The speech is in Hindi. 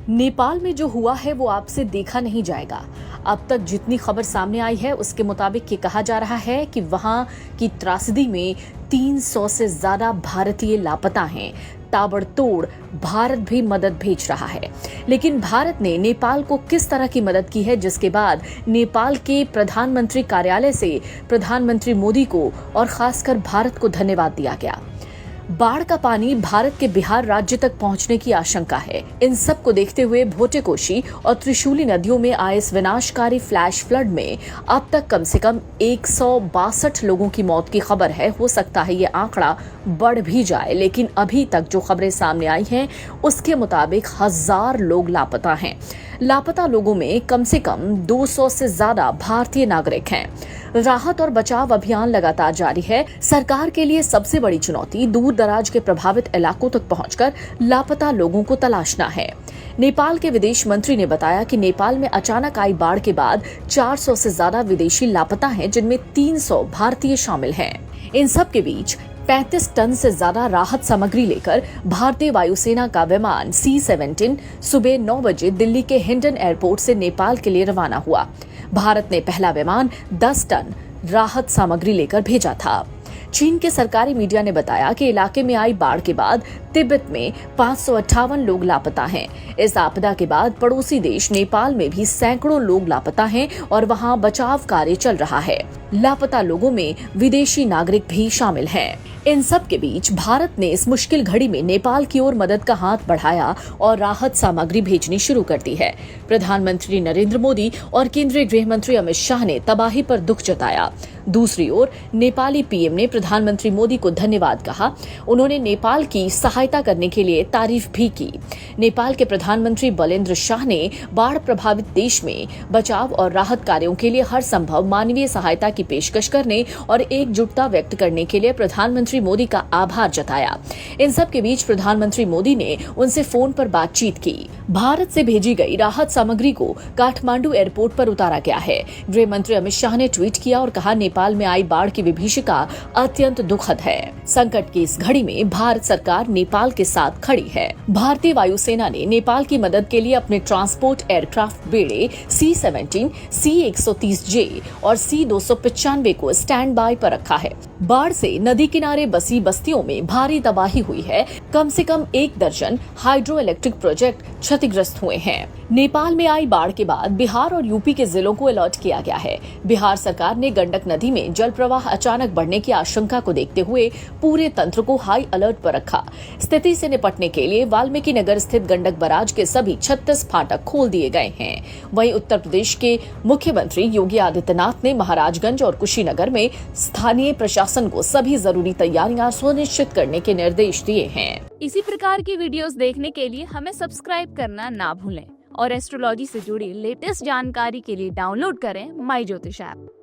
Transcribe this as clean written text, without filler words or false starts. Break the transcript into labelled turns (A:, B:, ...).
A: नेपाल में जो हुआ है वो आपसे देखा नहीं जाएगा। अब तक जितनी खबर सामने आई है उसके मुताबिक ये कहा जा रहा है कि वहां की त्रासदी में 300 से ज्यादा भारतीय लापता हैं। ताबड़तोड़ भारत भी मदद भेज रहा है, लेकिन भारत ने नेपाल को किस तरह की मदद की है, जिसके बाद नेपाल के प्रधानमंत्री कार्यालय से प्रधानमंत्री मोदी को और खासकर भारत को धन्यवाद दिया गया। बाढ़ का पानी भारत के बिहार राज्य तक पहुंचने की आशंका है। इन सब को देखते हुए भोटेकोशी और त्रिशूली नदियों में आए इस विनाशकारी फ्लैश फ्लड में अब तक कम से कम 162 लोगों की मौत की खबर है। हो सकता है ये आंकड़ा बढ़ भी जाए, लेकिन अभी तक जो खबरें सामने आई हैं उसके मुताबिक 1000 लोग लापता हैं। लापता लोगों में कम से कम 200 से ज्यादा भारतीय नागरिक हैं। राहत और बचाव अभियान लगातार जारी है। सरकार के लिए सबसे बड़ी चुनौती दूर दराज के प्रभावित इलाकों तक पहुंचकर लापता लोगों को तलाशना है। नेपाल के विदेश मंत्री ने बताया कि नेपाल में अचानक आई बाढ़ के बाद 400 से ज्यादा विदेशी लापता हैं, जिनमें 300 भारतीय शामिल हैं। इन सब के बीच 35 टन से ज्यादा राहत सामग्री लेकर भारतीय वायुसेना का विमान C-17 सुबह 9 बजे दिल्ली के हिंडन एयरपोर्ट से नेपाल के लिए रवाना हुआ। भारत ने पहला विमान 10 टन राहत सामग्री लेकर भेजा था। चीन के सरकारी मीडिया ने बताया कि इलाके में आई बाढ़ के बाद तिब्बत में 558 लोग लापता हैं। इस आपदा के बाद पड़ोसी देश नेपाल में भी सैकड़ों लोग लापता हैं और वहां बचाव कार्य चल रहा है। लापता लोगों में विदेशी नागरिक भी शामिल हैं। इन सब के बीच भारत ने इस मुश्किल घड़ी में नेपाल की ओर मदद का हाथ बढ़ाया और राहत सामग्री भेजनी शुरू कर दी है। प्रधानमंत्री नरेंद्र मोदी और केंद्रीय गृह मंत्री अमित शाह ने तबाही पर दुख जताया। दूसरी ओर नेपाली पीएम ने प्रधानमंत्री मोदी को धन्यवाद कहा। उन्होंने नेपाल की सहायता करने के लिए तारीफ भी की। नेपाल के प्रधानमंत्री बलेन्द्र शाह ने बाढ़ प्रभावित देश में बचाव और राहत कार्यों के लिए हर संभव मानवीय सहायता की पेशकश करने और एकजुटता व्यक्त करने के लिए प्रधानमंत्री मोदी का आभार जताया। इन सब के बीच प्रधानमंत्री मोदी ने उनसे फोन पर बातचीत की। भारत से भेजी गई राहत सामग्री को काठमांडू एयरपोर्ट पर उतारा गया है। गृह मंत्री अमित शाह ने ट्वीट किया और कहा, नेपाल में आई बाढ़ की विभीषिका अत्यंत दुखद है। संकट की इस घड़ी में भारत सरकार नेपाल के साथ खड़ी है। भारतीय वायुसेना ने नेपाल की मदद के लिए अपने ट्रांसपोर्ट एयरक्राफ्ट बेड़े C-17, C-130J और C-295 को स्टैंड बाय पर रखा है। बाढ़ से नदी किनारे बसी बस्तियों में भारी तबाही हुई है। कम से कम 1 दर्जन हाइड्रो इलेक्ट्रिक प्रोजेक्ट क्षतिग्रस्त हुए हैं। नेपाल में आई बाढ़ के बाद बिहार और यूपी के जिलों को अलर्ट किया गया है। बिहार सरकार ने गंडक नदी में जल प्रवाह अचानक बढ़ने की आशंका को देखते हुए पूरे तंत्र को हाई अलर्ट पर रखा। स्थिति से निपटने के लिए वाल्मीकि नगर स्थित गंडक बराज के सभी 36 फाटक खोल दिए गए हैं। वहीं उत्तर प्रदेश के मुख्यमंत्री योगी आदित्यनाथ ने महाराजगंज और कुशीनगर में स्थानीय प्रशासन को सभी जरूरी तैयारियां सुनिश्चित करने के निर्देश दिए हैं।
B: इसी प्रकार की वीडियोस देखने के लिए हमें सब्सक्राइब करना ना भूलें और एस्ट्रोलॉजी से जुड़ी लेटेस्ट जानकारी के लिए डाउनलोड करें माई ज्योतिष ऐप।